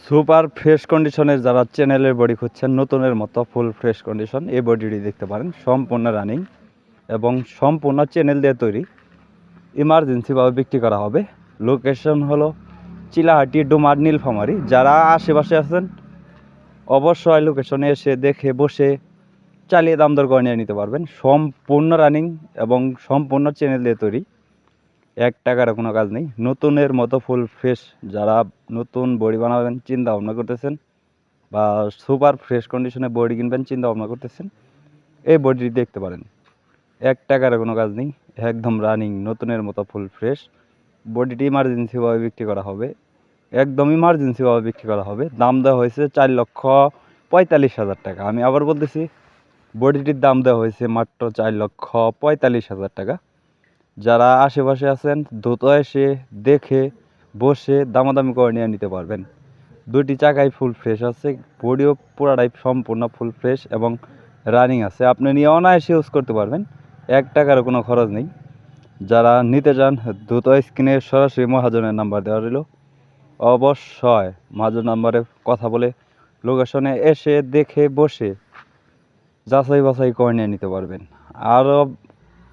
Super fresh কন্ডিশনের যারা চ্যানেলের বডি খুঁজছেন নতুনের মতো ফুল ফ্রেশ কন্ডিশন এই বডিটি দেখতে পারেন সম্পূর্ণ রানিং এবং সম্পূর্ণ চ্যানেল দিয়ে তৈরি ইমার্জেন্সিভাবে বিক্রি করা হবে। লোকেশন হলো চিলাহাটি ডোমার নীলফামারী। যারা আশেপাশে আছেন অবশ্যই লোকেশনে এসে দেখে বসে চালিয়ে দাম দর করে নিয়ে নিতে পারবেন। সম্পূর্ণ রানিং এবং সম্পূর্ণ চ্যানেল দিয়ে তৈরি, 1 টাকার কোনো কাজ নেই। নতুনের মতো ফুল ফ্রেশ যারা নতুন বডি বানাবেন চিন্তা ভাবনা করতেছেন বা সুপার ফ্রেশ কন্ডিশনে বডি কিনবেন চিন্তা ভাবনা করতেছেন, এই বডিটি দেখতে পারেন। 1 টাকার কোনো কাজ নেই, একদম রানিং নতুনের মতো ফুল ফ্রেশ। বডিটি ইমার্জেন্সিভাবে বিক্রি করা হবে, একদম ইমার্জেন্সিভাবে বিক্রি করা হবে। দাম দেওয়া হয়েছে 4,45,000 টাকা। আমি আবার বলতেছি, বডিটির দাম দেওয়া হয়েছে মাত্র 4,45,000 টাকা। যারা আশেপাশে আছেন দ্রুত এসে দেখে বসে দামাদামি করে নিয়ে নিতে পারবেন। দুটি চাকাই ফুল ফ্রেশ আছে, বডিও পুরাটাই সম্পূর্ণ ফুল ফ্রেশ এবং রানিং আছে। আপনি নিয়ে অনায়াসে ইউজ করতে পারবেন, 1 টাকারও কোনো খরচ নেই। যারা নিতে চান দ্রুত স্ক্রিনে সরাসরি মহাজনের নাম্বার দেওয়া রইল, অবশ্যই মহাজন নাম্বারে কথা বলে লোকেশনে এসে দেখে বসে যাচাই বাছাই করে নিয়ে নিতে পারবেন। আরও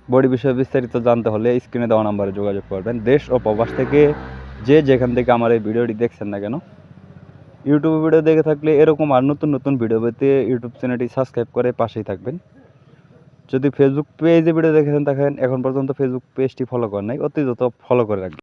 বডি বিষয়ে বিস্তারিত জানতে হলে স্ক্রিনে দেওয়া নাম্বারে যোগাযোগ করবেন। দেশ ও প্রবাস থেকে যে যেখান থেকে আমার এই ভিডিওটি দেখছেন না কেন, ইউটিউবে ভিডিও দেখে থাকলে এরকম আর নতুন নতুন ভিডিও পেতে ইউটিউব চ্যানেলটি সাবস্ক্রাইব করে পাশেই থাকবেন। যদি ফেসবুক পেজে ভিডিও দেখেছেন থাকেন এখন পর্যন্ত ফেসবুক পেজটি ফলো করেন নাই, অতি দ্রুত ফলো করে রাখবেন।